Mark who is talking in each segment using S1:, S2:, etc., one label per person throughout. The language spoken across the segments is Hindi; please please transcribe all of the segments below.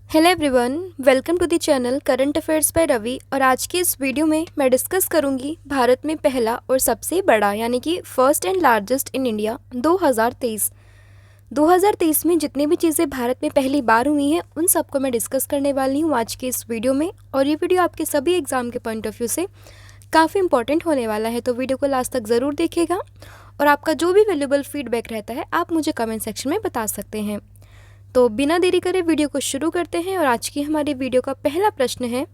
S1: Hello everyone, welcome to the channel current affairs by Ravi. और आज की इस वीडियो में मैं डिस्कस करूंगी भारत में पहला और सबसे बड़ा यानी कि first and largest in India 2023 में जितनी भी चीज़ें भारत में पहली बार हुई हैं उन सबको मैं डिस्कस करने वाली हूँ आज के इस वीडियो में। और ये वीडियो आपके सभी एग्ज़ाम के पॉइंट ऑफ व्यू से काफ़ी इंपॉर्टेंट होने वाला है, तो वीडियो को लास्ट तक ज़रूर देखिएगा। और आपका जो भी वैल्यूएबल फीडबैक रहता है आप मुझे कमेंट सेक्शन में बता सकते हैं। तो बिना देरी करे वीडियो को शुरू करते हैं। और आज की हमारी वीडियो का पहला प्रश्न है,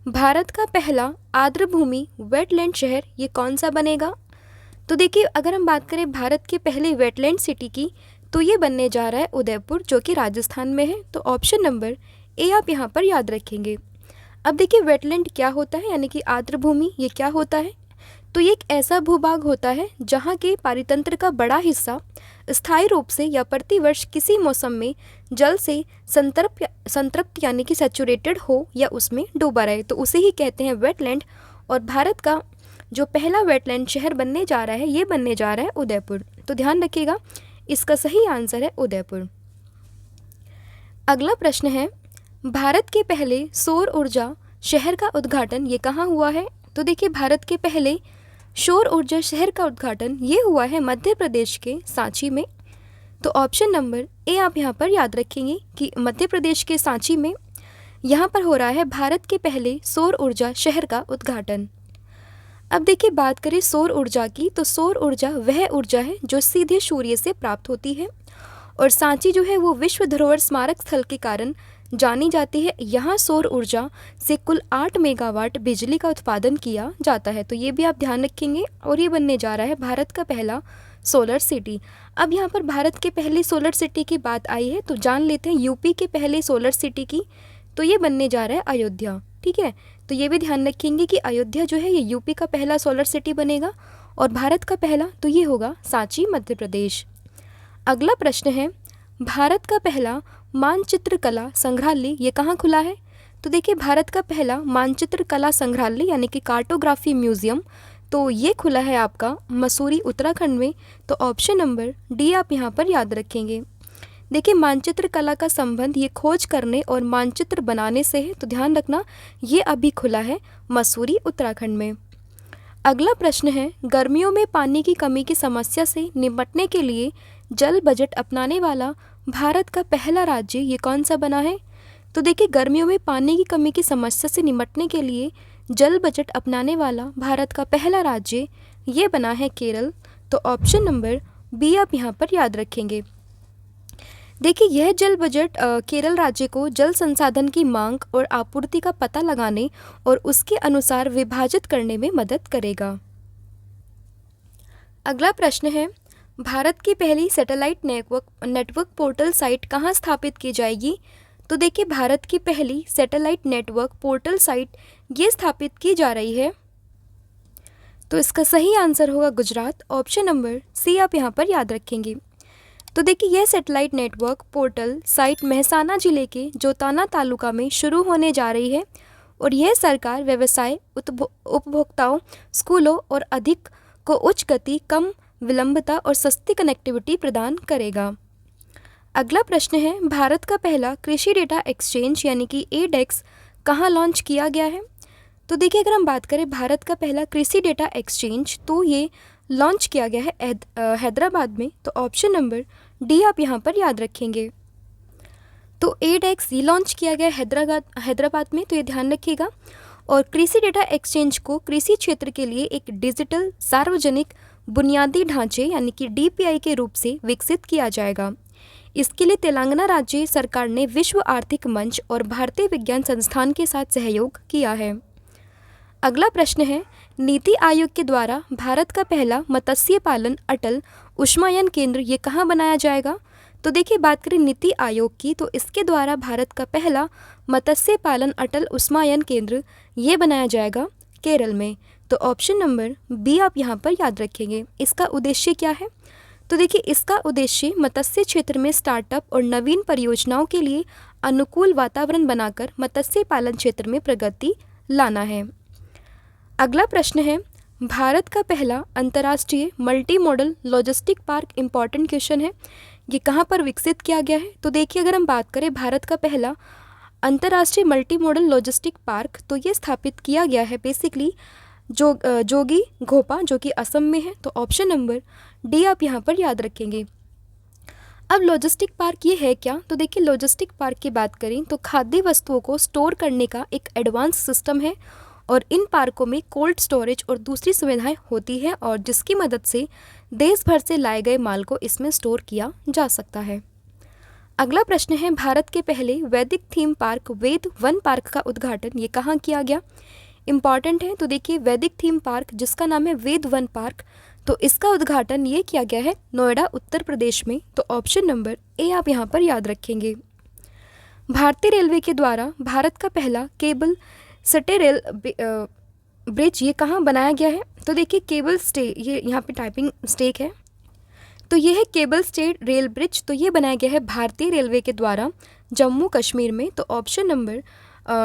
S1: भारत का पहला आर्द्रभूमि वेटलैंड शहर ये कौन सा बनेगा? तो देखिए, अगर हम बात करें भारत के पहले वेटलैंड सिटी की तो ये बनने जा रहा है उदयपुर, जो कि राजस्थान में है। तो ऑप्शन नंबर ए आप यहाँ पर याद रखेंगे। अब देखिए, वेटलैंड क्या होता है यानी कि आर्द्रभूमि ये क्या होता है? तो ये एक ऐसा भूभाग होता है जहाँ के पारितंत्र का बड़ा हिस्सा स्थायी रूप से या प्रतिवर्ष किसी मौसम में जल से संतृप्त यानी कि सैचुरेटेड हो या उसमें डूबा रहे, तो उसे ही कहते हैं वेटलैंड। और भारत का जो पहला वेटलैंड शहर बनने जा रहा है ये बनने जा रहा है उदयपुर। तो ध्यान रखिएगा, इसका सही आंसर है उदयपुर। अगला प्रश्न है, भारत के पहले सौर ऊर्जा शहर का उद्घाटन ये कहाँ हुआ है? तो देखिए, भारत के पहले सौर ऊर्जा शहर का उद्घाटन ये हुआ है मध्य प्रदेश के सांची में। तो ऑप्शन नंबर ए आप यहाँ पर याद रखेंगे कि मध्य प्रदेश के सांची में यहाँ पर हो रहा है भारत के पहले सौर ऊर्जा शहर का उद्घाटन। अब देखिए, बात करें सौर ऊर्जा की, तो सौर ऊर्जा वह ऊर्जा है जो सीधे सूर्य से प्राप्त होती है। और सांची जो है वो विश्व धरोहर स्मारक स्थल के कारण जानी जाती है। यहाँ सौर ऊर्जा से कुल 8 मेगावाट बिजली का उत्पादन किया जाता है। तो ये भी आप ध्यान रखेंगे। और ये बनने जा रहा है भारत का पहला सोलर सिटी। अब यहाँ पर भारत के पहले सोलर सिटी की बात आई है तो जान लेते हैं यूपी के पहले सोलर सिटी की। तो ये बनने जा रहा है अयोध्या। ठीक है, तो ये भी ध्यान रखेंगे कि अयोध्या जो है ये यूपी का पहला सोलर सिटी बनेगा। और भारत का पहला तो ये होगा सांची, मध्य प्रदेश। अगला प्रश्न है, भारत का पहला मानचित्र कला संग्रहालय ये कहाँ खुला है? तो देखिए, भारत का पहला मानचित्र कला संग्रहालय यानी कि कार्टोग्राफी म्यूजियम तो ये खुला है आपका मसूरी, उत्तराखंड में। तो ऑप्शन नंबर डी आप यहाँ पर याद रखेंगे। देखिए, मानचित्र कला का संबंध ये खोज करने और मानचित्र बनाने से है, तो ध्यान रखना ये अभी खुला है मसूरी, उत्तराखंड में। अगला प्रश्न है, गर्मियों में पानी की कमी की समस्या से निपटने के लिए जल बजट अपनाने वाला भारत का पहला राज्य ये कौन सा बना है? तो देखिए, गर्मियों में पानी की कमी की समस्या से निपटने के लिए जल बजट अपनाने वाला भारत का पहला राज्य ये बना है केरल। तो ऑप्शन नंबर बी आप यहाँ पर याद रखेंगे। देखिए, यह जल बजट केरल राज्य को जल संसाधन की मांग और आपूर्ति का पता लगाने और उसके अनुसार विभाजित करने में मदद करेगा। अगला प्रश्न है, भारत की पहली सैटेलाइट नेटवर्क पोर्टल साइट कहाँ स्थापित की जाएगी? तो देखिए, भारत की पहली सैटेलाइट नेटवर्क पोर्टल साइट ये स्थापित की जा रही है। तो इसका सही आंसर होगा गुजरात। ऑप्शन नंबर सी आप यहाँ पर याद रखेंगे। तो देखिए, यह satellite network portal site Mehsana जिले के जोताना तालुका में शुरू होने जा रही है। और यह सरकार, व्यवसाय, उपभोक्ताओं, स्कूलों और अधिक को उच्च गति, कम विलंबता और सस्ती कनेक्टिविटी प्रदान करेगा। अगला प्रश्न है, भारत का पहला कृषि डेटा एक्सचेंज यानी कि एडेक्स कहाँ लॉन्च किया गया है? तो देखिए, अगर हम बात करें भारत का पहला कृषि डेटा एक्सचेंज तो ये लॉन्च किया गया है हैदराबाद में। तो ऑप्शन नंबर डी आप यहाँ पर याद रखेंगे। तो एडेक्स ये लॉन्च किया गया हैदराबाद में, तो ये ध्यान रखिएगा। और कृषि डेटा एक्सचेंज को कृषि क्षेत्र के लिए एक डिजिटल सार्वजनिक बुनियादी ढांचे यानी कि डीपीआई के रूप से विकसित किया जाएगा। इसके लिए तेलंगाना राज्य सरकार ने विश्व आर्थिक मंच और भारतीय विज्ञान संस्थान के साथ सहयोग किया है। अगला प्रश्न है, नीति आयोग के द्वारा भारत का पहला मत्स्य पालन अटल उष्मायन केंद्र ये कहाँ बनाया जाएगा? तो देखिए, बात करें नीति आयोग की तो इसके द्वारा भारत का पहला मत्स्य पालन अटल उष्मायन केंद्र ये बनाया जाएगा केरल में। तो ऑप्शन नंबर बी आप यहाँ पर याद रखेंगे। इसका उद्देश्य क्या है? तो देखिए, इसका उद्देश्य मत्स्य क्षेत्र में स्टार्टअप और नवीन परियोजनाओं के लिए अनुकूल वातावरण बनाकर मत्स्य पालन क्षेत्र में प्रगति लाना है। अगला प्रश्न है, भारत का पहला अंतर्राष्ट्रीय multi modal logistic park, important question है, ये कहाँ पर विकसित किया गया है? तो देखिए, अगर हम बात करें भारत का पहला अंतर्राष्ट्रीय मल्टी मॉडल लॉजिस्टिक पार्क, तो ये स्थापित किया गया है बेसिकली जोगी घोपा, जो कि असम में है। तो ऑप्शन नंबर डी आप यहाँ पर याद रखेंगे। अब लॉजिस्टिक पार्क ये है क्या? तो देखिए, लॉजिस्टिक पार्क की बात करें तो खाद्य वस्तुओं को स्टोर करने का एक एडवांस सिस्टम है और इन पार्कों में कोल्ड स्टोरेज और दूसरी सुविधाएं होती है और जिसकी मदद से देश भर से लाए गए माल को इसमें स्टोर किया जा सकता है। अगला प्रश्न है, भारत के पहले वैदिक थीम पार्क वेद वन पार्क का उद्घाटन ये कहाँ किया गया? इम्पॉर्टेंट है। तो देखिए, वैदिक थीम पार्क जिसका नाम है वेद वन पार्क, तो इसका उद्घाटन ये किया गया है नोएडा उत्तर प्रदेश में। तो ऑप्शन नंबर ए आप यहाँ पर याद रखेंगे। भारतीय रेलवे के द्वारा भारत का पहला केबल स्टे रेल ब्रिज ये कहाँ बनाया गया है? तो देखिए, केबल स्टे, ये यहाँ पे टाइपिंग मिस्टेक है, तो ये है केबल स्टे रेल ब्रिज। तो ये बनाया गया है भारतीय रेलवे के द्वारा जम्मू कश्मीर में। तो ऑप्शन नंबर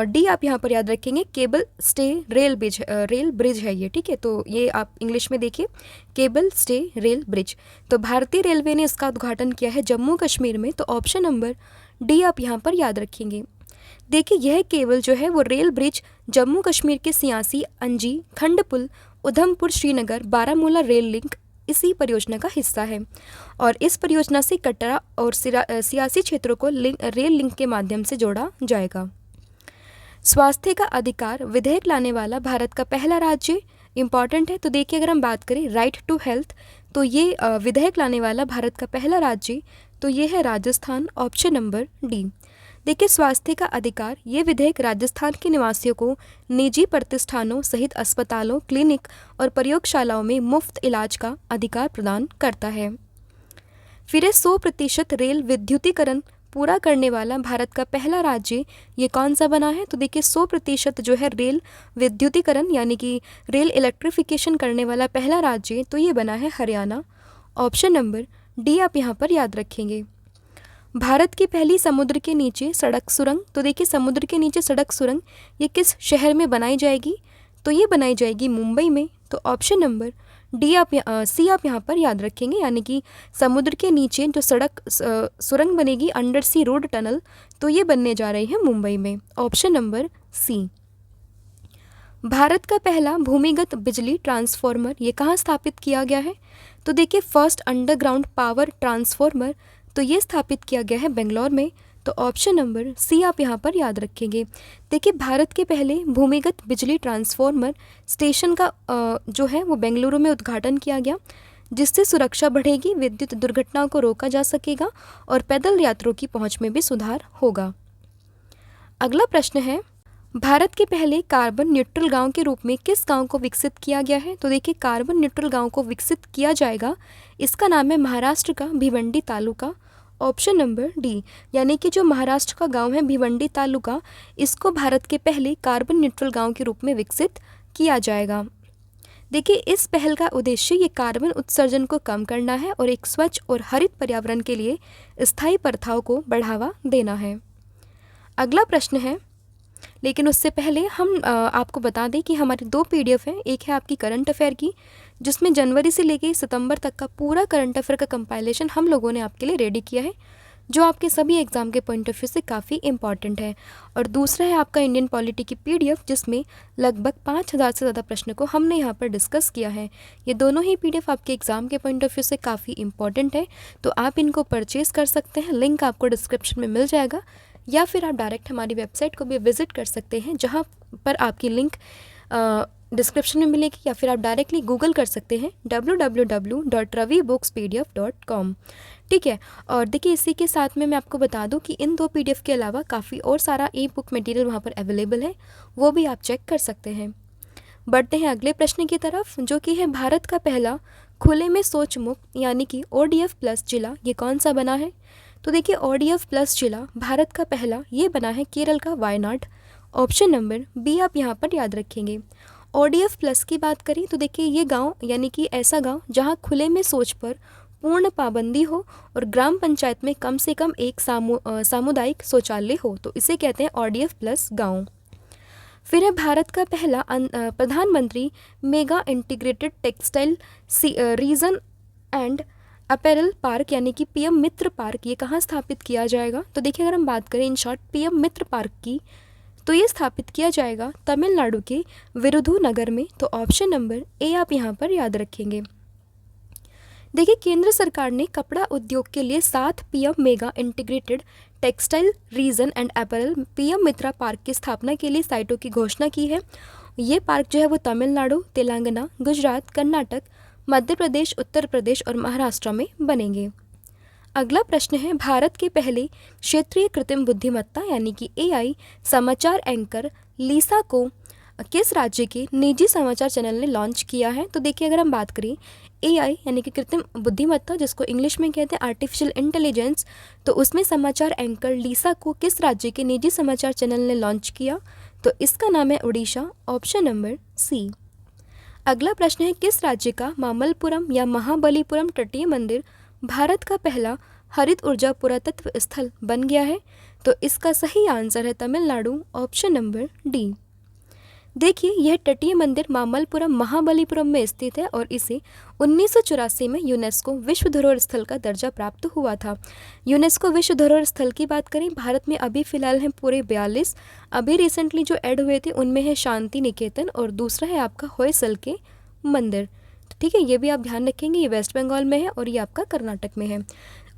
S1: डी आप यहाँ पर याद रखेंगे, केबल स्टे रेल ब्रिज है ये, ठीक है। तो ये आप इंग्लिश में देखिए, केबल स्टे रेल ब्रिज। तो भारतीय रेलवे ने इसका उद्घाटन किया है जम्मू कश्मीर में। तो ऑप्शन नंबर डी आप यहाँ पर याद रखेंगे। देखिए, यह केबल जो है वो रेल ब्रिज जम्मू कश्मीर के सियासी, अंजी, खंडपुल, उधमपुर, श्रीनगर, बारामूला रेल लिंक इसी परियोजना का हिस्सा है और इस परियोजना से कटरा और सियासी क्षेत्रों को रेल लिंक के माध्यम से जोड़ा जाएगा। स्वास्थ्य का अधिकार विधेयक लाने वाला भारत का पहला राज्य इम्पॉर्टेंट है। तो देखिए, अगर हम बात करें राइट टू हेल्थ, तो ये विधेयक लाने वाला भारत का पहला राज्य तो ये है राजस्थान। Option number D. देखिए, स्वास्थ्य का अधिकार ये विधेयक राजस्थान के निवासियों को निजी प्रतिष्ठानों सहित अस्पतालों, क्लिनिक और प्रयोगशालाओं में मुफ्त इलाज का अधिकार प्रदान करता है। फिर 100% रेल विद्युतीकरण पूरा करने वाला भारत का पहला राज्य ये कौन सा बना है? तो देखिए, 100% जो है रेल विद्युतीकरण यानी कि रेल इलेक्ट्रिफिकेशन करने वाला पहला राज्य तो ये बना है हरियाणा। ऑप्शन नंबर डी आप यहाँ पर याद रखेंगे। भारत की पहली समुद्र के नीचे सड़क सुरंग, तो देखिए, समुद्र के नीचे सड़क सुरंग ये किस शहर में बनाई जाएगी? तो ये बनाई जाएगी मुंबई में। तो ऑप्शन नंबर डी आप सी आप यहाँ पर याद रखेंगे, यानी कि समुद्र के नीचे जो सड़क सुरंग बनेगी, अंडर सी रोड टनल, तो ये बनने जा रही है मुंबई में। ऑप्शन नंबर सी। भारत का पहला भूमिगत बिजली ट्रांसफार्मर ये कहाँ स्थापित किया गया है? तो देखिए, फर्स्ट अंडरग्राउंड पावर ट्रांसफार्मर तो ये स्थापित किया गया है बेंगलोर में। तो ऑप्शन नंबर सी आप यहाँ पर याद रखेंगे। देखिए, भारत के पहले भूमिगत बिजली ट्रांसफार्मर स्टेशन का जो है वो बेंगलुरु में उद्घाटन किया गया, जिससे सुरक्षा बढ़ेगी, विद्युत दुर्घटनाओं को रोका जा सकेगा और पैदल यात्रियों की पहुँच में भी सुधार होगा। अगला प्रश्न है, भारत के पहले कार्बन न्यूट्रल गांव के रूप में किस गांव को विकसित किया गया है? तो देखिए, कार्बन न्यूट्रल गांव को विकसित किया जाएगा, इसका नाम है महाराष्ट्र का Bhiwandi taluka. Option number D, यानी कि जो महाराष्ट्र का गांव है भिवंडी तालुका, इसको भारत के पहले कार्बन न्यूट्रल गांव के रूप में विकसित किया जाएगा। देखिए, इस पहल का उद्देश्य ये कार्बन उत्सर्जन को कम करना है और एक स्वच्छ और हरित पर्यावरण के लिए स्थायी प्रथाओं को बढ़ावा देना है। अगला प्रश्न है, लेकिन उससे पहले हम आपको बता दें कि हमारे 2 PDF हैं। एक है आपकी करंट अफेयर की, जिसमें जनवरी से लेके सितंबर तक का पूरा करंट अफेयर का कंपाइलेशन हम लोगों ने आपके लिए रेडी किया है, जो आपके सभी एग्ज़ाम के पॉइंट ऑफ व्यू से काफ़ी इंपॉर्टेंट है। और दूसरा है आपका इंडियन पॉलिटी की PDF, जिसमें लगभग 5000 से ज़्यादा प्रश्नों को हमने यहाँ पर डिस्कस किया है। ये दोनों ही PDF आपके एग्ज़ाम के पॉइंट ऑफ व्यू से काफ़ी इंपॉर्टेंट है, तो आप इनको परचेज़ कर सकते हैं। लिंक आपको डिस्क्रिप्शन में मिल जाएगा, या फिर आप डायरेक्ट हमारी वेबसाइट को भी विज़िट कर सकते हैं, जहाँ पर आपकी लिंक डिस्क्रिप्शन में मिलेगी, या फिर आप डायरेक्टली गूगल कर सकते हैं www.ravibookspdf.com। ठीक है। और देखिए, इसी के साथ में मैं आपको बता दूं कि इन 2 PDF के अलावा काफ़ी और सारा ई-बुक मटेरियल वहाँ पर अवेलेबल है, वो भी आप चेक कर सकते हैं। बढ़ते हैं अगले प्रश्न की तरफ, जो कि है भारत का पहला खुले में शौच मुक्त यानी कि ODF+ जिला ये कौन सा बना है? तो देखिए, ODF+ जिला भारत का पहला ये बना है केरल का वायनाड। ऑप्शन नंबर बी आप यहाँ पर याद रखेंगे। ODF+ की बात करें तो देखिए, ये गांव यानी कि ऐसा गांव जहां खुले में शौच पर पूर्ण पाबंदी हो और ग्राम पंचायत में कम से कम एक सामुदायिक शौचालय हो, तो इसे कहते हैं ODF+ गांव। फिर है भारत का पहला प्रधानमंत्री mega integrated textile reason and apparel park यानी कि पीएम मित्र पार्क ये कहाँ स्थापित किया जाएगा? तो देखिए अगर हम बात करें in short PM Mitra park की, तो ये स्थापित किया जाएगा तमिलनाडु के विरुधुनगर में। तो ऑप्शन नंबर ए आप यहाँ पर याद रखेंगे। देखिए केंद्र सरकार ने कपड़ा उद्योग के लिए 7 PM mega integrated textile reason and apparel PM Mitra park की स्थापना के लिए साइटों की घोषणा की है। ये पार्क जो है वो तमिलनाडु, तेलंगाना, गुजरात, कर्नाटक, मध्य प्रदेश, उत्तर प्रदेश और महाराष्ट्र में बनेंगे। अगला प्रश्न है, भारत के पहले क्षेत्रीय कृत्रिम बुद्धिमत्ता यानी कि एआई समाचार एंकर लीसा को किस राज्य के निजी समाचार चैनल ने लॉन्च किया है? तो देखिए अगर हम बात करें एआई यानी कि कृत्रिम बुद्धिमत्ता जिसको इंग्लिश में कहते हैं आर्टिफिशियल इंटेलिजेंस, तो उसमें समाचार एंकर लीसा को किस राज्य के निजी समाचार चैनल ने लॉन्च किया? तो इसका नाम है उड़ीसा, ऑप्शन नंबर सी। अगला प्रश्न है, किस राज्य का मामल्लपुरम या महाबलीपुरम तटीय मंदिर भारत का पहला हरित ऊर्जा पुरातत्व स्थल बन गया है? तो इसका सही आंसर है तमिलनाडु, ऑप्शन नंबर डी। देखिए यह तटीय मंदिर मामल्लपुरम महाबलीपुरम में स्थित है और इसे 1984 में यूनेस्को विश्व धरोहर स्थल का दर्जा प्राप्त हुआ था। यूनेस्को विश्व धरोहर स्थल की बात करें, भारत में अभी फ़िलहाल हैं पूरे 42। अभी रिसेंटली जो ऐड हुए थे उनमें है शांति निकेतन और दूसरा है आपका होयसल के मंदिर। ठीक है, ये भी आप ध्यान रखेंगे, ये वेस्ट बंगाल में है और ये आपका कर्नाटक में है।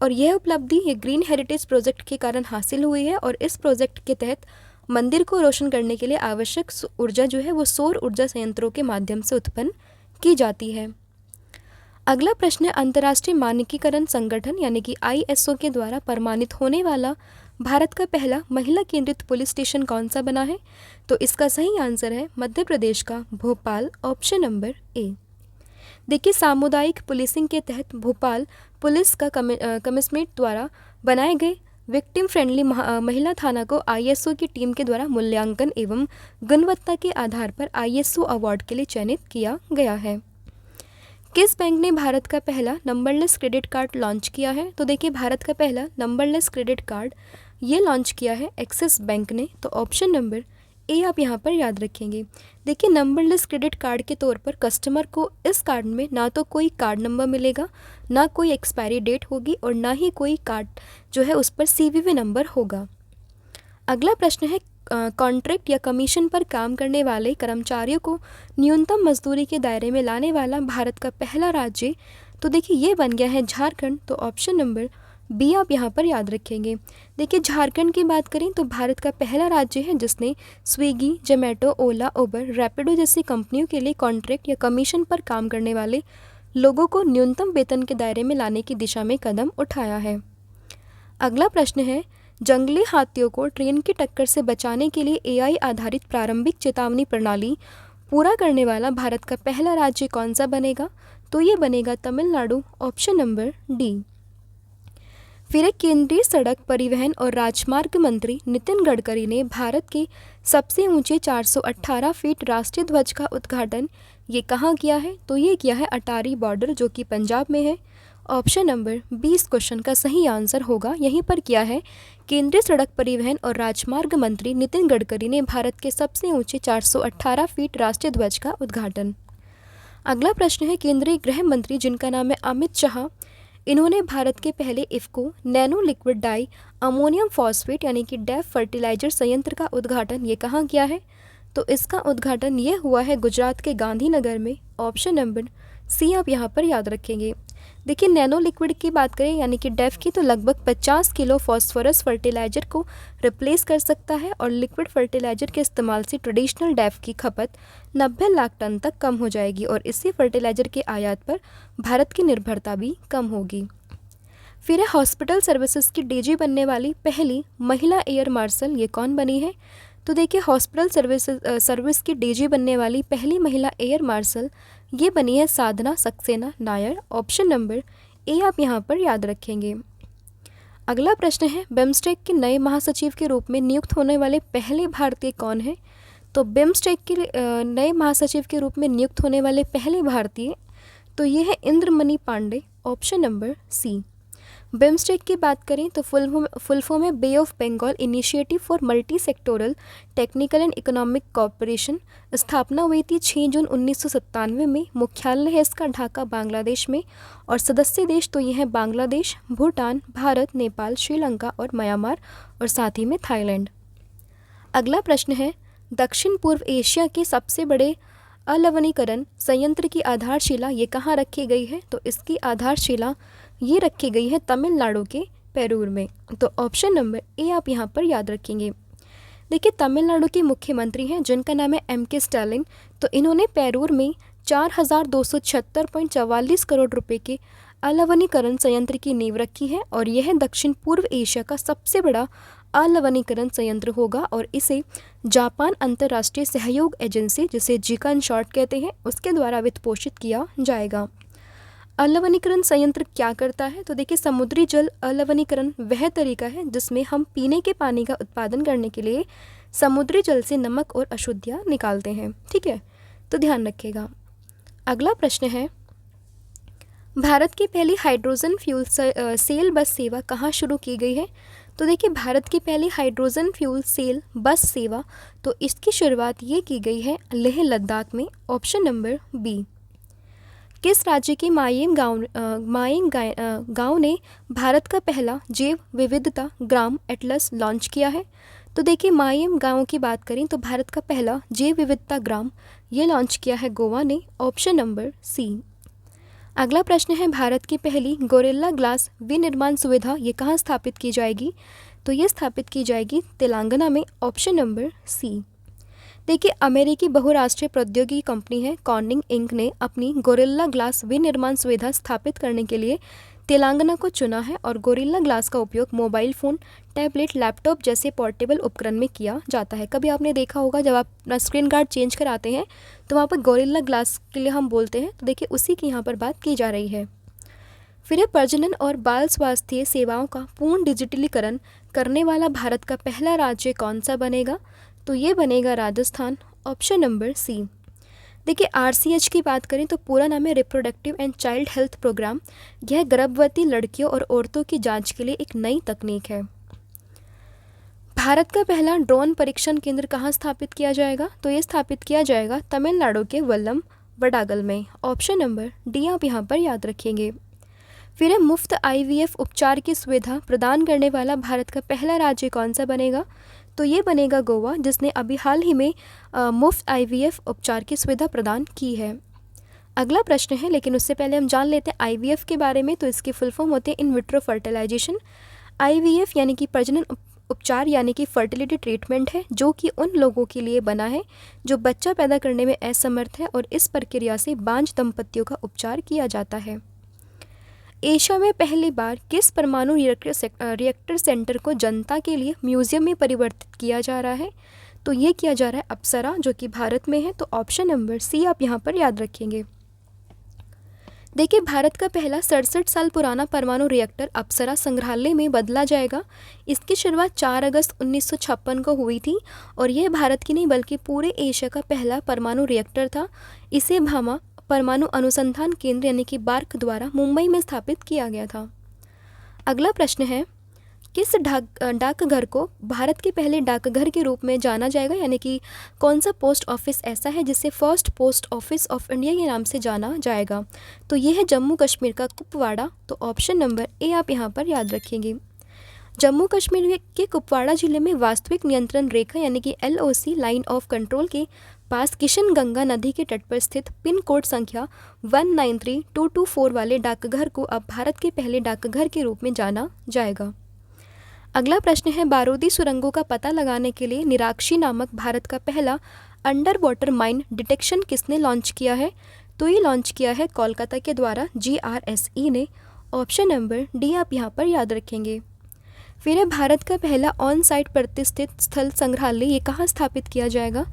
S1: और यह उपलब्धि ये ग्रीन हेरिटेज प्रोजेक्ट के कारण हासिल हुई है और इस प्रोजेक्ट के तहत मंदिर को रोशन करने के लिए आवश्यक ऊर्जा जो है वो सौर ऊर्जा संयंत्रों के माध्यम से उत्पन्न की जाती है। अगला प्रश्न है, अंतर्राष्ट्रीय मानकीकरण संगठन यानी कि आईएसओ के द्वारा प्रमाणित होने वाला भारत का पहला महिला केंद्रित पुलिस स्टेशन कौन सा बना है? तो इसका सही आंसर है मध्य प्रदेश का भोपाल, ऑप्शन नंबर ए। देखिए सामुदायिक पुलिसिंग के तहत भोपाल पुलिस का कमिश्नरेट द्वारा बनाए गए विक्टिम फ्रेंडली महिला थाना को आईएसओ की टीम के द्वारा मूल्यांकन एवं गुणवत्ता के आधार पर आईएसओ अवार्ड के लिए चयनित किया गया है। किस बैंक ने भारत का पहला नंबरलेस क्रेडिट कार्ड लॉन्च किया है? तो देखिए भारत का पहला नंबरलेस क्रेडिट कार्ड ये लॉन्च किया है एक्सिस बैंक ने। तो ऑप्शन नंबर ए आप यहाँ पर याद रखेंगे। देखिए नंबरलेस क्रेडिट कार्ड के तौर पर कस्टमर को इस कार्ड में ना तो कोई कार्ड नंबर मिलेगा, ना कोई एक्सपायरी डेट होगी और ना ही कोई कार्ड जो है उस पर सीवीवी नंबर होगा। अगला प्रश्न है, कॉन्ट्रैक्ट या कमीशन पर काम करने वाले कर्मचारियों को न्यूनतम मजदूरी के दायरे में लाने वाला भारत का पहला राज्य, तो देखिए ये बन गया है झारखंड। तो ऑप्शन नंबर बी आप यहाँ पर याद रखेंगे। देखिए झारखंड की बात करें तो भारत का पहला राज्य है जिसने स्विगी, जोमेटो, ओला, उबर, रैपिडो जैसी कंपनियों के लिए कॉन्ट्रैक्ट या कमीशन पर काम करने वाले लोगों को न्यूनतम वेतन के दायरे में लाने की दिशा में कदम उठाया है। अगला प्रश्न है, जंगली हाथियों को ट्रेन की टक्कर से बचाने के लिए एआई आधारित प्रारंभिक चेतावनी प्रणाली पूरा करने वाला भारत का पहला राज्य कौन सा बनेगा? तो ये बनेगा तमिलनाडु, ऑप्शन नंबर डी। फिर एक केंद्रीय सड़क परिवहन और राजमार्ग मंत्री नितिन गडकरी ने भारत के सबसे ऊंचे 418 फीट राष्ट्रीय ध्वज का उद्घाटन ये कहाँ किया है? तो ये किया है अटारी बॉर्डर जो कि पंजाब में है। ऑप्शन नंबर 20 क्वेश्चन का सही आंसर होगा, यहीं पर किया है केंद्रीय सड़क परिवहन और राजमार्ग मंत्री नितिन गडकरी ने भारत के सबसे ऊंचे 418 फीट राष्ट्रीय ध्वज का उद्घाटन। अगला प्रश्न है, केंद्रीय गृह मंत्री जिनका नाम है अमित शाह, इन्होंने भारत के पहले IFFCO nano liquid di ammonium phosphate यानी कि डैफ फर्टिलाइजर संयंत्र का उद्घाटन ये कहाँ किया है? तो इसका उद्घाटन ये हुआ है गुजरात के गांधीनगर में। ऑप्शन नंबर सी आप यहाँ पर याद रखेंगे। देखिए नैनो लिक्विड की बात करें यानी कि डैफ की, तो लगभग 50 किलो फॉस्फोरस फर्टिलाइजर को रिप्लेस कर सकता है और लिक्विड फर्टिलाइजर के इस्तेमाल से ट्रेडिशनल डैफ की खपत 90 लाख टन तक कम हो जाएगी और इससे फर्टिलाइजर के आयात पर भारत की निर्भरता भी कम होगी। फिर है हॉस्पिटल सर्विसेज की डीजी बनने वाली पहली महिला एयर मार्शल ये कौन बनी है? तो देखिए हॉस्पिटल सर्विस की डीजी बनने वाली पहली महिला एयर मार्शल ये बनी है Sadhana Saxena Nair. Option number A आप यहाँ पर याद रखेंगे। अगला प्रश्न है, बिम्स्टेक के नए महासचिव के रूप में नियुक्त होने वाले पहले भारतीय कौन है? तो बिम्स्टेक के नए महासचिव के रूप में नियुक्त होने वाले पहले भारतीय तो ये है Indramani Pandey. Option number C. BIMSTEC की बात करें तो फुल फॉर्म है bay of Bengal initiative for multi sectoral technical and economic corporation. स्थापना हुई थी 6 जून 1997 में। मुख्यालय है इसका ढाका बांग्लादेश में, और सदस्य देश तो ये हैं बांग्लादेश, भूटान, भारत, नेपाल, श्रीलंका और म्यांमार, और साथ ही में थाईलैंड। अगला प्रश्न है, दक्षिण पूर्व एशिया के सबसे बड़े अलवणीकरण संयंत्र की आधारशिला ये कहाँ रखी गई है? तो इसकी आधारशिला ये रखी गई है तमिलनाडु के पेरूर में। तो ऑप्शन नंबर ए आप यहाँ पर याद रखेंगे। देखिए, तमिलनाडु के मुख्यमंत्री हैं जिनका नाम है एम.के. स्टालिन। तो इन्होंने पेरूर में 4,276.44 करोड़ रुपए के अलवणीकरण संयंत्र की नींव रखी है, और यह दक्षिण पूर्व एशिया का सबसे बड़ा अलवणीकरण संयंत्र होगा, और इसे जापान अंतर्राष्ट्रीय सहयोग एजेंसी, जिसे जिका इन शॉर्ट कहते हैं, उसके द्वारा वित्त पोषित किया जाएगा। अलवणीकरण संयंत्र क्या करता है? तो देखिए, समुद्री जल अलवणीकरण वह तरीका है जिसमें हम पीने के पानी का उत्पादन करने के लिए समुद्री जल से नमक और अशुद्धियाँ निकालते हैं। ठीक है, तो ध्यान रखिएगा। अगला प्रश्न है, भारत की पहली हाइड्रोजन फ्यूल सेल बस सेवा कहाँ शुरू की गई है? तो देखिए, भारत की पहली हाइड्रोजन फ्यूल सेल बस सेवा, तो इसकी शुरुआत ये की गई है लेह लद्दाख में। Option number B. किस राज्य के मायेम गांव ने भारत का पहला जैव विविधता ग्राम एटलस लॉन्च किया है? तो देखिए, मायेम गांव की बात करें तो भारत का पहला जैव विविधता ग्राम ये लॉन्च किया है गोवा ने। Option number C. अगला प्रश्न है, भारत की पहली गोरिल्ला ग्लास विनिर्माण सुविधा ये कहाँ स्थापित की जाएगी? तो ये स्थापित की जाएगी तेलंगाना में। Option number C. देखिए, अमेरिकी बहुराष्ट्रीय प्रौद्योगिकी कंपनी है कॉर्निंग इंक ने अपनी गोरिल्ला ग्लास विनिर्माण सुविधा स्थापित करने के लिए तेलंगाना को चुना है, और गोरिल्ला ग्लास का उपयोग मोबाइल फ़ोन, टैबलेट, लैपटॉप जैसे पोर्टेबल उपकरण में किया जाता है। कभी आपने देखा होगा जब आप अपना स्क्रीन गार्ड चेंज कराते हैं तो वहाँ पर गोरिल्ला ग्लास के लिए हम बोलते हैं। तो देखिए, उसी की यहाँ पर बात की जा रही है। फिर प्रजनन और बाल स्वास्थ्य सेवाओं का पूर्ण डिजिटलीकरण करने वाला भारत का पहला राज्य कौन सा बनेगा? तो ये बनेगा राजस्थान। Option number C. देखिए, RCH की बात करें तो पूरा नाम है reproductive and child health programme. यह गर्भवती लड़कियों और औरतों की जांच के लिए एक नई तकनीक है। भारत का पहला ड्रोन परीक्षण केंद्र कहाँ स्थापित किया जाएगा? तो ये स्थापित किया जाएगा तमिलनाडु के वल्लम वडागल में। ऑप्शन नंबर डी आप यहाँ पर याद रखेंगे। फिर है, मुफ्त IVF उपचार की सुविधा प्रदान करने वाला भारत का पहला राज्य कौन सा बनेगा? तो ये बनेगा गोवा, जिसने अभी हाल ही में मुफ्त IVF उपचार की सुविधा प्रदान की है। अगला प्रश्न है, लेकिन उससे पहले हम जान लेते हैं IVF के बारे में। तो इसकी फुल फॉर्म होते हैं इन विट्रो फर्टिलाइजेशन। IVF यानी कि प्रजनन उपचार यानी कि फर्टिलिटी ट्रीटमेंट है, जो कि उन लोगों के लिए बना है जो बच्चा पैदा करने में असमर्थ है, और इस प्रक्रिया से बांझ दंपतियों का उपचार किया जाता है। एशिया में पहली बार किस परमाणु रिएक्टर सेंटर को जनता के लिए म्यूजियम में परिवर्तित किया जा रहा है? तो ये किया जा रहा है अप्सरा, जो कि भारत में है। तो ऑप्शन नंबर सी आप यहाँ पर याद रखेंगे। देखिए, भारत का पहला 67 साल पुराना परमाणु रिएक्टर अप्सरा संग्रहालय में बदला जाएगा। इसकी शुरुआत 4 अगस्त 1956 को हुई थी, और यह भारत की नहीं बल्कि पूरे एशिया का पहला परमाणु रिएक्टर था। इसे भामा परमाणु अनुसंधान केंद्र यानी कि बार्क द्वारा मुंबई में स्थापित किया गया था। अगला प्रश्न है, किस डाकघर को भारत के पहले डाकघर के रूप में जाना जाएगा? यानी कि कौन सा पोस्ट ऑफिस ऐसा है जिसे first post office of India के नाम से जाना जाएगा? तो ये है जम्मू कश्मीर का कुपवाड़ा। तो ऑप्शन नंबर ए आप यहाँ पर याद रखेंगे। जम्मू कश्मीर के कुपवाड़ा जिले में वास्तविक नियंत्रण रेखा यानी कि LOC लाइन ऑफ कंट्रोल के पास किशन गंगा नदी के तट पर स्थित पिन कोड संख्या 193224 वाले डाकघर को अब भारत के पहले डाकघर के रूप में जाना जाएगा। अगला प्रश्न है, बारूदी सुरंगों का पता लगाने के लिए निराक्षी नामक भारत का पहला अंडर वाटर माइन डिटेक्शन किसने लॉन्च किया है? तो ये लॉन्च किया है कोलकाता के द्वारा GRSE ने। ऑप्शन नंबर डी आप यहाँ पर याद रखेंगे। फिर है, भारत का पहला ऑन साइट प्रतिष्ठित स्थल संग्रहालय ये कहाँ स्थापित किया जाएगा?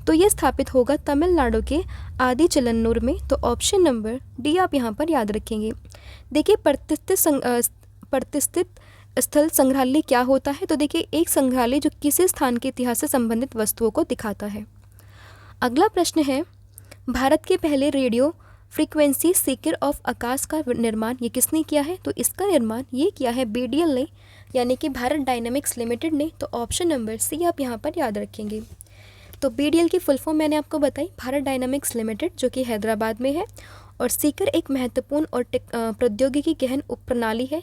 S1: तो ये स्थापित होगा तमिलनाडु के आदिचलन्नूर में। तो ऑप्शन नंबर डी आप यहाँ पर याद रखेंगे। देखिए, प्रतिष्ठित स्थल संग्रहालय क्या होता है? तो देखिए, एक संग्रहालय जो किसी स्थान के इतिहास से संबंधित वस्तुओं को दिखाता है। अगला प्रश्न है, भारत के पहले रेडियो फ्रीक्वेंसी सीकर ऑफ आकाश का निर्माण ये किसने किया है? तो इसका निर्माण ये किया है BDL ने, यानी कि भारत डायनामिक्स लिमिटेड ने। तो ऑप्शन नंबर सी आप यहाँ पर याद रखेंगे। तो BDL की फुल फॉर्म मैंने आपको बताई, भारत डायनामिक्स लिमिटेड, जो कि हैदराबाद में है। और सीकर एक महत्वपूर्ण और प्रौद्योगिकी गहन उपप्रणाली है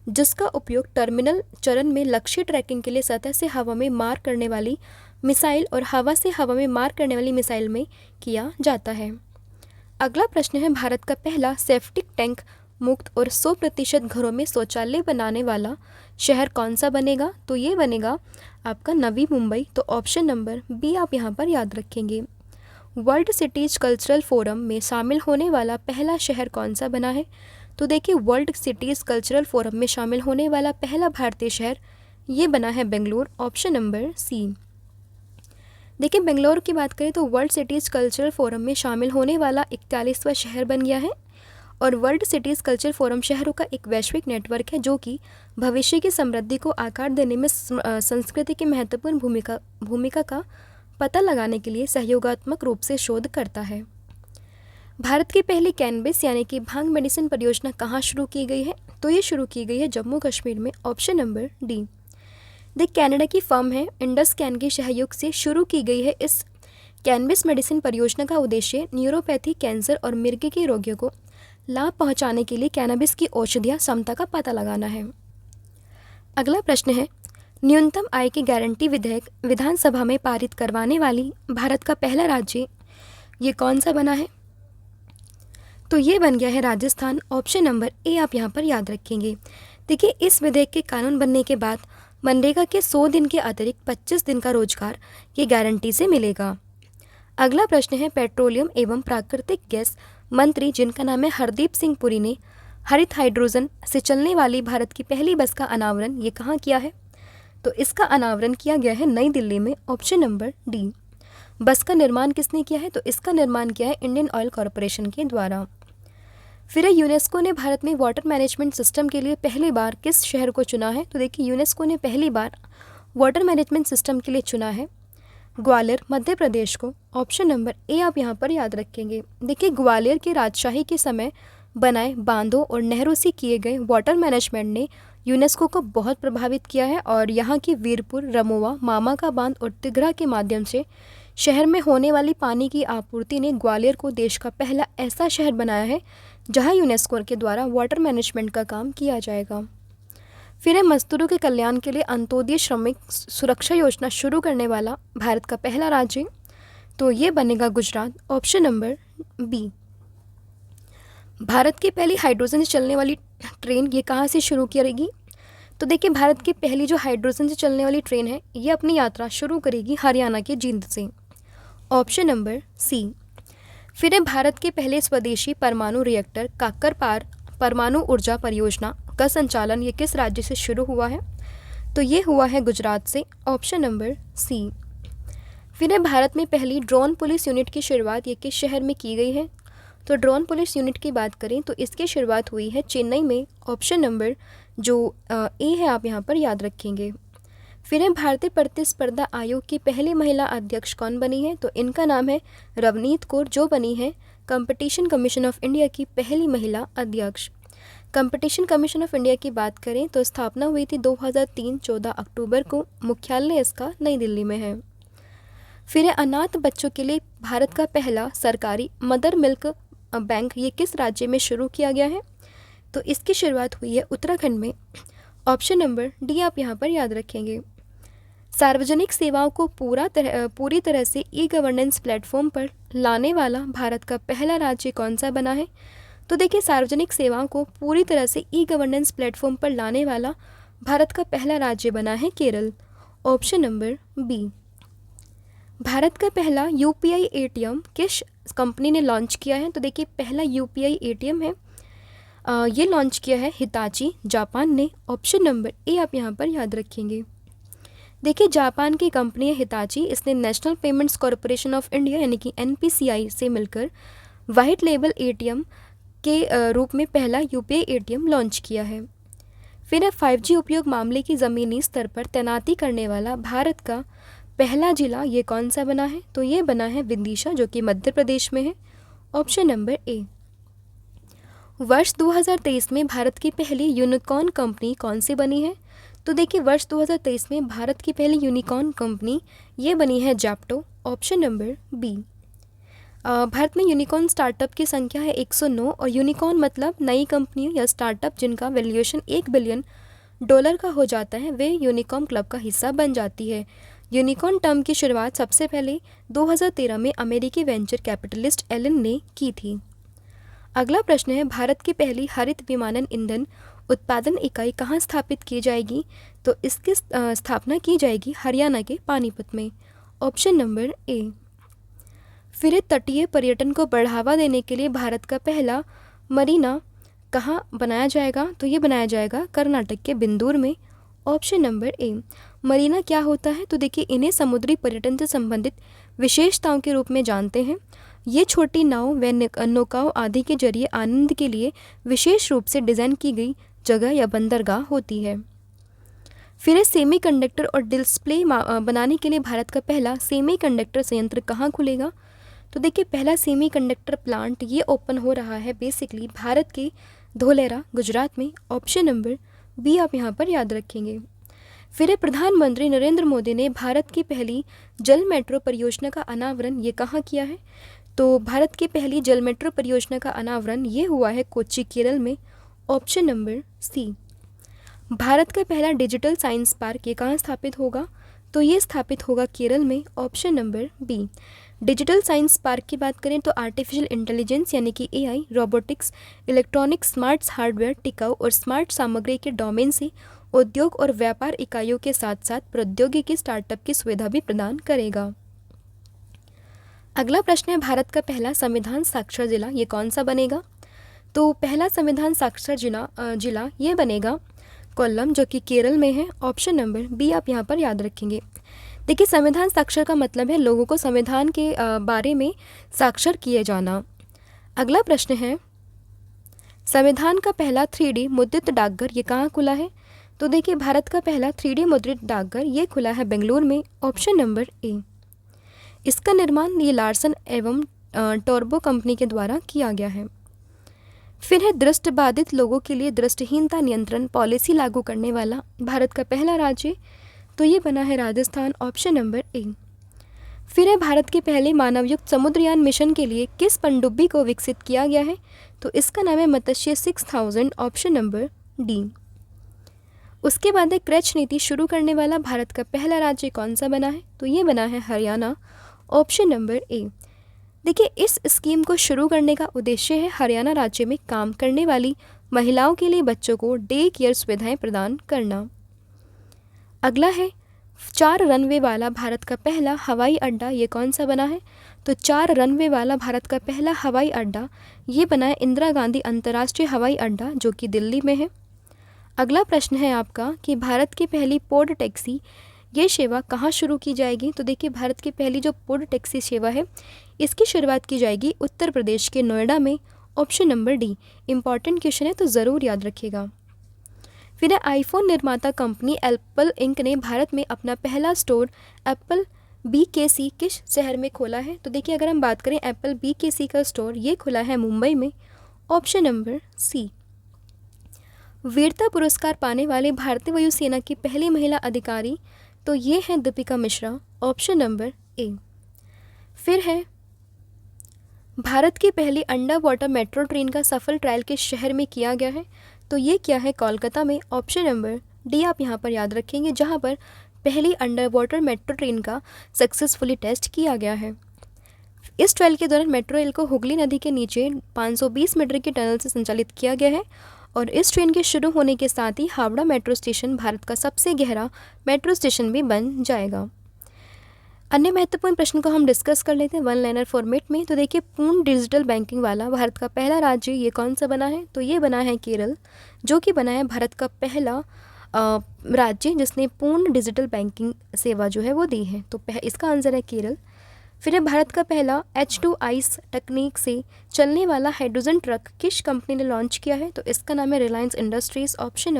S1: जिसका उपयोग टर्मिनल चरण में लक्ष्य ट्रैकिंग के लिए सतह से हवा में मार करने वाली मिसाइल और हवा से हवा में मार करने वाली मिसाइल में किया जाता है। अगला प्रश्न है, भारत का पहला सेप्टिक टैंक मुक्त और 100% घरों में शौचालय बनाने वाला शहर कौन सा बनेगा? तो ये बनेगा आपका नवी मुंबई। तो ऑप्शन नंबर बी आप यहाँ पर याद रखेंगे। वर्ल्ड सिटीज कल्चरल फोरम में शामिल होने वाला पहला शहर कौन सा बना है? तो देखिए, वर्ल्ड सिटीज़ कल्चरल फोरम में शामिल होने वाला पहला भारतीय शहर ये बना है बेंगलुरु। Option number C. देखिए, बेंगलुरु की बात करें तो वर्ल्ड सिटीज़ कल्चरल फोरम में शामिल होने वाला 41वां शहर बन गया है। और वर्ल्ड सिटीज़ कल्चरल फोरम शहरों का एक वैश्विक नेटवर्क है जो कि भविष्य की समृद्धि को आकार देने में संस्कृति की महत्वपूर्ण भूमिका का पता लगाने के लिए सहयोगात्मक रूप से शोध करता है। भारत की पहली कैनबिस यानी कि भांग मेडिसिन परियोजना कहाँ शुरू की गई है? तो ये शुरू की गई है जम्मू कश्मीर में। Option number D. कनाडा की फर्म है इंडस कैन के सहयोग से शुरू की गई है इस कैनबिस मेडिसिन परियोजना का उद्देश्य न्यूरोपैथी, कैंसर और मिर्गी के रोगियों को लाभ पहुंचाने के लिए कैनबिस की औषधीय क्षमता का पता लगाना है। अगला प्रश्न है, न्यूनतम आय की गारंटी विधेयक विधानसभा में पारित करवाने वाली भारत का पहला राज्य ये कौन सा बना है? तो ये बन गया है राजस्थान। ऑप्शन नंबर ए आप यहाँ पर याद रखेंगे। देखिए, इस विधेयक के कानून बनने के बाद मनरेगा के 100 दिन के अतिरिक्त 25 दिन का रोजगार ये गारंटी से मिलेगा। अगला प्रश्न है, पेट्रोलियम एवं प्राकृतिक गैस मंत्री जिनका नाम है हरदीप सिंह पुरी ने हरित हाइड्रोजन से चलने वाली भारत की पहली बस का अनावरण ये कहाँ किया है? तो इसका अनावरण किया गया है नई दिल्ली में। Option number D. बस का निर्माण किसने किया है? तो इसका निर्माण किया है इंडियन ऑयल कॉरपोरेशन के द्वारा। फिर यूनेस्को ने भारत में वाटर मैनेजमेंट सिस्टम के लिए पहली बार किस शहर को चुना है? तो देखिए, यूनेस्को ने पहली बार वाटर मैनेजमेंट सिस्टम के लिए चुना है ग्वालियर, मध्य प्रदेश को। ऑप्शन नंबर ए आप यहाँ पर याद रखेंगे। देखिए, ग्वालियर के राजशाही के समय बनाए बांधों और नहरों से किए गए वाटर मैनेजमेंट ने यूनेस्को को बहुत प्रभावित किया है और यहाँ की वीरपुर, रमोवा, मामा का बांध और तिघरा के माध्यम से शहर में होने वाली पानी की आपूर्ति ने ग्वालियर को देश का पहला ऐसा शहर बनाया है जहाँ यूनेस्को के द्वारा वाटर मैनेजमेंट का काम किया जाएगा। फिर है, मजदूरों के कल्याण के लिए अंत्योदय श्रमिक सुरक्षा योजना शुरू करने वाला भारत का पहला राज्य तो ये बनेगा Gujarat. Option number B. Bharat की पहली हाइड्रोजन से चलने वाली ट्रेन ये कहाँ से शुरू करेगी? तो देखिए, भारत की पहली जो हाइड्रोजन से चलने वाली ट्रेन है ये अपनी यात्रा शुरू करेगी हरियाणा के जींद से। Option number C. फिर है, भारत के पहले स्वदेशी परमाणु रिएक्टर काकरपार परमाणु ऊर्जा परियोजना का संचालन ये किस राज्य से शुरू हुआ है? तो ये हुआ है गुजरात से। Option number C. फिर है, भारत में पहली ड्रोन पुलिस यूनिट की शुरुआत ये किस शहर में की गई है? तो ड्रोन पुलिस यूनिट की बात करें तो इसकी शुरुआत हुई है चेन्नई में। ऑप्शन नंबर जो ए है आप यहाँ पर याद रखेंगे। फिर है, भारतीय प्रतिस्पर्धा आयोग की पहली महिला अध्यक्ष कौन बनी है? तो इनका नाम है रवनीत कौर, जो बनी है कंपटीशन कमीशन ऑफ इंडिया की पहली महिला अध्यक्ष। कंपटीशन कमीशन ऑफ इंडिया की बात करें तो स्थापना हुई थी 2003 14 अक्टूबर को। मुख्यालय इसका नई दिल्ली में है। फिर है, अनाथ बच्चों के लिए भारत का पहला सरकारी मदर मिल्क बैंक ये किस राज्य में शुरू किया गया है? तो इसकी शुरुआत हुई है उत्तराखंड में। ऑप्शन नंबर डी आप यहाँ पर याद रखेंगे। सार्वजनिक सेवाओं को पूरी तरह से ई गवर्नेंस प्लेटफॉर्म पर लाने वाला भारत का पहला राज्य कौन सा बना है? तो देखिए, सार्वजनिक सेवाओं को पूरी तरह से ई गवर्नेंस प्लेटफॉर्म पर लाने वाला भारत का पहला राज्य बना है Kerala. Option number B. Bharat का पहला यूपीआई एटीएम किस कंपनी ने लॉन्च किया है? तो देखिए, पहला यूपीआई एटीएम है ये लॉन्च किया है हिताची जापान ने। ऑप्शन नंबर ए आप यहाँ पर याद रखेंगे। देखिए, जापान की कंपनी है हिताची, इसने national payments corporation of India यानी कि एनपीसीआई से मिलकर वाइट लेबल एटीएम के रूप में पहला यूपीआई एटीएम लॉन्च किया है। फिर 5G उपयोग मामले की ज़मीनी स्तर पर तैनाती करने वाला भारत का पहला जिला ये कौन सा बना है? तो ये बना है विदिशा, जो कि मध्य प्रदेश में है। ऑप्शन नंबर ए। वर्ष 2023 में भारत की पहली यूनिकॉर्न कंपनी कौन सी बनी है? तो देखिए वर्ष 2023 में भारत की पहली यूनिकॉर्न कंपनी ये बनी है Zepto, option number B. Bharat में यूनिकॉर्न स्टार्टअप की संख्या है 109 और यूनिकॉर्न मतलब नई कंपनियों या स्टार्टअप जिनका वैल्यूएशन $1 बिलियन का हो जाता है, वे यूनिकॉर्न क्लब का हिस्सा बन जाती है। यूनिकॉर्न टर्म की शुरुआत सबसे पहले 2013 में अमेरिकी वेंचर कैपिटलिस्ट एलन ने की थी। अगला प्रश्न है, भारत की पहली हरित विमानन ईंधन उत्पादन इकाई कहाँ स्थापित की जाएगी? तो इसकी स्थापना की जाएगी हरियाणा के पानीपत में, ऑप्शन नंबर ए। फिर तटीय पर्यटन को बढ़ावा देने के लिए भारत का पहला मरीना कहाँ बनाया जाएगा? तो ये बनाया जाएगा कर्नाटक के बिंदूर में, ऑप्शन नंबर ए। मरीना क्या होता है? तो देखिए इन्हें समुद्री पर्यटन से संबंधित विशेषताओं के रूप में जानते हैं। ये छोटी नाव व नौकाओं आदि के जरिए आनंद के लिए विशेष रूप से डिज़ाइन की गई जगह या बंदरगाह होती है। फिर सेमीकंडक्टर और डिस्प्ले बनाने के लिए भारत का पहला सेमीकंडक्टर संयंत्र कहाँ खुलेगा? तो देखिए पहला सेमीकंडक्टर प्लांट ये ओपन हो रहा है बेसिकली भारत के धोलेरा, गुजरात में, ऑप्शन नंबर बी आप यहाँ पर याद रखेंगे। फिर प्रधानमंत्री नरेंद्र मोदी ने भारत की पहली जल मेट्रो परियोजना का अनावरण ये कहाँ किया है? तो भारत की पहली जल मेट्रो परियोजना का अनावरण ये हुआ है कोच्चि, केरल में, ऑप्शन नंबर सी। भारत का पहला डिजिटल साइंस पार्क ये कहाँ स्थापित होगा? तो ये स्थापित होगा केरल में, option number B. Digital science park की बात करें तो आर्टिफिशियल इंटेलिजेंस यानी कि AI, robotics, electronics, smart hardware, टिकाऊ और स्मार्ट सामग्री के डोमेन से उद्योग और व्यापार इकाइयों के साथ साथ प्रौद्योगिकी स्टार्टअप की सुविधा भी प्रदान करेगा। अगला प्रश्न है, भारत का पहला संविधान साक्षर जिला ये कौन सा बनेगा? तो पहला संविधान साक्षर जिला ये बनेगा कोल्लम, जो कि केरल में है, ऑप्शन नंबर बी आप यहाँ पर याद रखेंगे। देखिए संविधान साक्षर का मतलब है लोगों को संविधान के बारे में साक्षर किए जाना। अगला प्रश्न है, संविधान का पहला 3D मुद्रित डाकघर ये कहाँ खुला है? तो देखिए भारत का पहला 3D मुद्रित डाकघर ये खुला है बेंगलुरु में, ऑप्शन नंबर ए। इसका निर्माण ये लार्सन एवं टोरबो कंपनी के द्वारा किया गया है। फिर है दृष्टिबाधित लोगों के लिए दृष्टिहीनता नियंत्रण पॉलिसी लागू करने वाला भारत का पहला राज्य, तो ये बना है राजस्थान, ऑप्शन नंबर ए। फिर है भारत के पहले मानवयुक्त समुद्रयान मिशन के लिए किस पनडुब्बी को विकसित किया गया है? तो इसका नाम है मत्स्य 6000, ऑप्शन नंबर डी। उसके बाद है क्रच नीति शुरू करने वाला भारत का पहला राज्य कौन सा बना है? तो ये बना है हरियाणा, ऑप्शन नंबर ए। देखिए इस स्कीम को शुरू करने का उद्देश्य है हरियाणा राज्य में काम करने वाली महिलाओं के लिए बच्चों को डे केयर सुविधाएं प्रदान करना। अगला है 4 रनवे वाला भारत का पहला हवाई अड्डा ये कौन सा बना है? तो 4 रनवे वाला भारत का पहला हवाई अड्डा ये बना है इंदिरा गांधी अंतर्राष्ट्रीय हवाई अड्डा, जो कि दिल्ली में है। अगला प्रश्न है आपका कि भारत की पहली पोड टैक्सी ये सेवा कहाँ शुरू की जाएगी? तो देखिए भारत की पहली जो पोड टैक्सी सेवा है इसकी शुरुआत की जाएगी उत्तर प्रदेश के नोएडा में, option number D. Important question है तो ज़रूर याद रखिएगा। फिर आईफोन निर्माता कंपनी एप्पल इंक ने भारत में अपना पहला स्टोर एप्पल BKC किस शहर में खोला है? तो देखिए अगर हम बात करें एप्पल BKC का स्टोर ये खुला है मुंबई में, ऑप्शन नंबर सी। वीरता पुरस्कार पाने वाले भारतीय वायुसेना की पहली महिला अधिकारी तो ये है दीपिका मिश्रा, ऑप्शन नंबर ए। फिर है भारत की पहली अंडर वाटर मेट्रो ट्रेन का सफल ट्रायल किस शहर में किया गया है? तो ये क्या है कोलकाता में, ऑप्शन नंबर डी आप यहाँ पर याद रखेंगे, जहाँ पर पहली अंडर वाटर मेट्रो ट्रेन का सक्सेसफुली टेस्ट किया गया है। इस ट्रायल के दौरान मेट्रो रेल को हुगली नदी के नीचे 520 मीटर के टनल से संचालित किया गया है और इस ट्रेन के शुरू होने के साथ ही हावड़ा मेट्रो स्टेशन भारत का सबसे गहरा मेट्रो स्टेशन भी बन जाएगा। अन्य महत्वपूर्ण प्रश्न को हम डिस्कस कर लेते हैं वन लाइनर फॉर्मेट में। तो देखिए पूर्ण डिजिटल बैंकिंग वाला भारत का पहला राज्य ये कौन सा बना है? तो ये बना है केरल, जो कि बना है भारत का पहला राज्य जिसने पूर्ण डिजिटल बैंकिंग सेवा जो है वो दी है। तो इसका आंसर है केरल। फिर है भारत का पहला H2 आइस तकनीक से चलने वाला हाइड्रोजन ट्रक किस कंपनी ने लॉन्च किया है? तो इसका नाम है रिलायंस इंडस्ट्रीज, ऑप्शन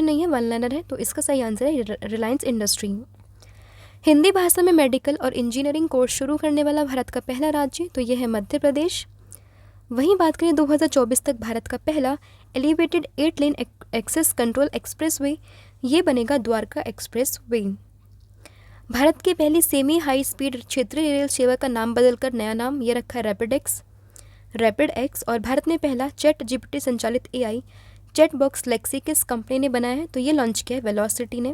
S1: नहीं है, वन लाइनर है, तो इसका सही आंसर है रिलायंस इंडस्ट्री। हिंदी भाषा में मेडिकल और इंजीनियरिंग कोर्स शुरू करने वाला भारत का पहला राज्य तो यह है मध्य प्रदेश। वहीं बात करें 2024 तक भारत का पहला elevated 8 lane access control expressway ये बनेगा द्वारका एक्सप्रेस वे। भारत की पहली सेमी हाई स्पीड क्षेत्रीय रेल सेवा का नाम बदलकर नया नाम ये रखा है रैपिड एक्स। और भारत में पहला चैट जीपीटी संचालित एआई चैट बॉक्स लेक्सी किस कंपनी ने बनाया है, तो ये लॉन्च किया है वेलोसिटी ने।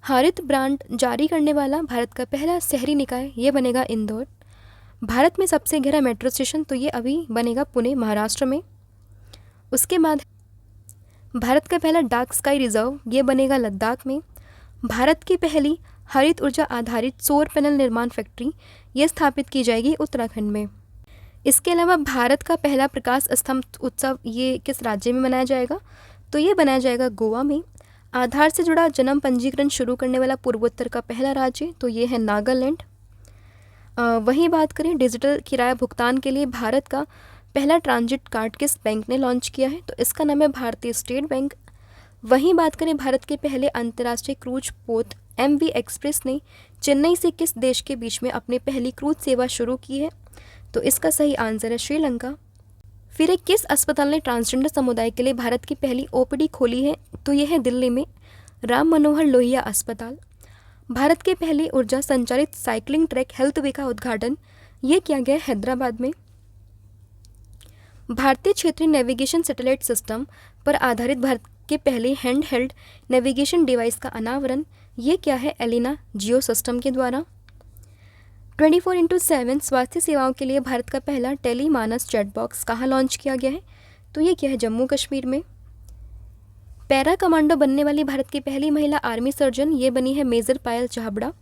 S1: हरित ब्रांड जारी करने वाला भारत का पहला शहरी निकाय ये बनेगा इंदौर। भारत में सबसे गहरा मेट्रो स्टेशन तो ये अभी बनेगा पुणे महाराष्ट्र में। उसके बाद भारत का पहला डार्क स्काई रिजर्व ये बनेगा लद्दाख में। भारत की पहली हरित ऊर्जा आधारित सौर पैनल निर्माण फैक्ट्री ये स्थापित की जाएगी उत्तराखंड में। इसके अलावा भारत का पहला प्रकाश स्तंभ उत्सव ये किस राज्य में मनाया जाएगा, तो ये बनाया जाएगा गोवा में। आधार से जुड़ा जन्म पंजीकरण शुरू करने वाला पूर्वोत्तर का पहला राज्य तो ये है नागालैंड। वहीं बात करें डिजिटल किराया भुगतान के लिए भारत का पहला ट्रांजिट कार्ड किस बैंक ने लॉन्च किया है, तो इसका नाम है भारतीय स्टेट बैंक। वहीं बात करें भारत के पहले अंतर्राष्ट्रीय क्रूज पोत MV एक्सप्रेस ने चेन्नई से किस देश के बीच में अपनी पहली क्रूज सेवा शुरू की है, तो इसका सही आंसर है श्रीलंका। फिर एक किस अस्पताल ने ट्रांसजेंडर समुदाय के लिए भारत की पहली OPD खोली है, तो यह है दिल्ली में राम मनोहर लोहिया अस्पताल। भारत के पहले ऊर्जा संचालित साइकिलिंग ट्रैक हेल्थ वे का उद्घाटन ये किया गया हैदराबाद में। भारतीय क्षेत्रीय नेविगेशन सैटेलाइट सिस्टम पर आधारित भारत के पहले हैंड हेल्ड नेविगेशन डिवाइस का अनावरण ये क्या है एलिना जियो सिस्टम के द्वारा। 24/7 स्वास्थ्य सेवाओं के लिए भारत का पहला टेलीमानस चैट बॉक्स कहाँ लॉन्च किया गया है, तो ये क्या है जम्मू कश्मीर में। पैरा कमांडो बनने वाली भारत की पहली महिला आर्मी सर्जन ये बनी है मेजर पायल चाबड़ा।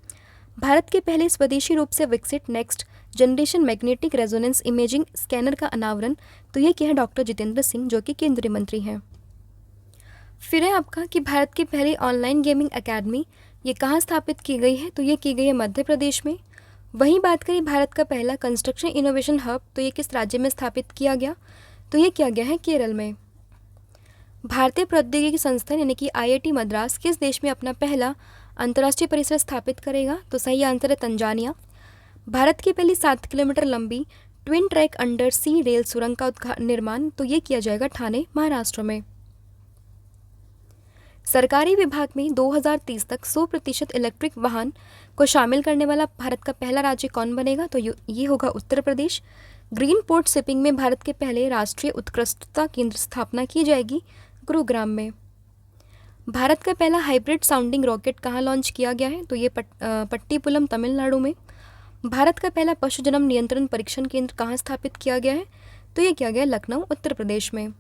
S1: भारत के पहले स्वदेशी रूप से विकसित next generation magnetic resonance imaging scanner का अनावरण तो ये क्या है डॉक्टर जितेंद्र सिंह जो कि केंद्रीय मंत्री हैं। फिर है आपका कि भारत की पहली ऑनलाइन गेमिंग एकेडमी ये कहाँ स्थापित की गई है, तो ये की गई है मध्य प्रदेश में। वहीं बात करें भारत का पहला कंस्ट्रक्शन इनोवेशन हब तो ये किस राज्य में स्थापित किया गया, तो ये किया गया है केरल में। भारतीय प्रौद्योगिकी संस्थान यानी कि IIT मद्रास किस देश में अपना पहला अंतर्राष्ट्रीय परिसर स्थापित करेगा, तो सही आंसर है तंजानिया। भारत की पहली 7 किलोमीटर लंबी ट्विन ट्रैक अंडर सी रेल सुरंग का निर्माण तो ये किया जाएगा ठाणे महाराष्ट्र में। सरकारी विभाग में 2030 तक 100% इलेक्ट्रिक वाहन को शामिल करने वाला भारत का पहला राज्य कौन बनेगा, तो ये होगा Uttar Pradesh. Green port shipping में भारत के पहले राष्ट्रीय उत्कृष्टता केंद्र स्थापना की जाएगी गुरुग्राम में। भारत का पहला हाइब्रिड साउंडिंग रॉकेट कहाँ लॉन्च किया गया है, तो ये पट्टीपुलम तमिलनाडु में। भारत का पहला पशु जन्म नियंत्रण परीक्षण केंद्र कहाँ स्थापित किया गया है, तो ये किया गया लखनऊ उत्तर प्रदेश में।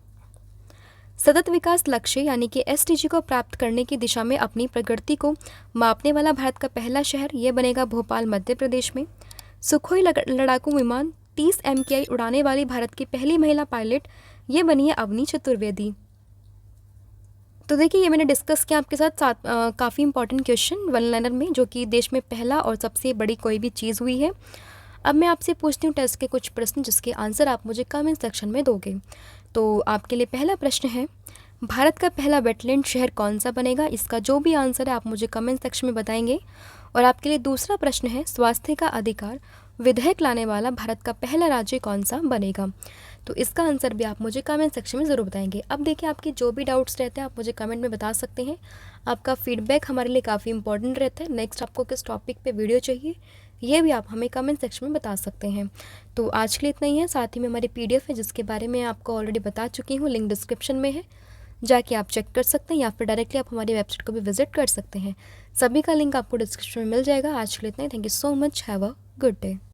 S1: सतत विकास लक्ष्य यानी कि SDG को प्राप्त करने की दिशा में अपनी प्रगति को मापने वाला भारत का पहला शहर ये बनेगा भोपाल मध्य प्रदेश में। सुखोई लड़ाकू विमान 30 MKI उड़ाने वाली भारत की पहली महिला पायलट ये बनी है अवनी चतुर्वेदी। तो देखिए ये मैंने डिस्कस किया आपके साथ काफ़ी इंपॉर्टेंट क्वेश्चन वन लाइनर में जो कि देश में पहला और सबसे बड़ी कोई भी चीज़ हुई है। अब मैं आपसे पूछती हूँ टेस्ट के कुछ प्रश्न जिसके आंसर आप मुझे कमेंट सेक्शन में दोगे। तो आपके लिए पहला प्रश्न है भारत का पहला वेटलैंड शहर कौन सा बनेगा, इसका जो भी आंसर है आप मुझे कमेंट सेक्शन में बताएंगे। और आपके लिए दूसरा प्रश्न है स्वास्थ्य का अधिकार विधेयक लाने वाला भारत का पहला राज्य कौन सा बनेगा, तो इसका आंसर भी आप मुझे कमेंट सेक्शन में ज़रूर बताएंगे। अब देखिए आपके जो भी डाउट्स रहते हैं आप मुझे कमेंट में बता सकते हैं। आपका फीडबैक हमारे लिए काफ़ी इंपॉर्टेंट रहता है। नेक्स्ट आपको किस टॉपिक पे वीडियो चाहिए ये भी आप हमें कमेंट सेक्शन में बता सकते हैं। तो आज के लिए इतना ही है। साथ ही में हमारी PDF है जिसके बारे में आपको ऑलरेडी बता चुकी हूँ, लिंक डिस्क्रिप्शन में है, जाके आप चेक कर सकते हैं या फिर डायरेक्टली आप हमारी वेबसाइट को भी विजिट कर सकते हैं। सभी का लिंक आपको डिस्क्रिप्शन में मिल जाएगा। आज के लिए इतना ही। Thank you so much. Have a good day.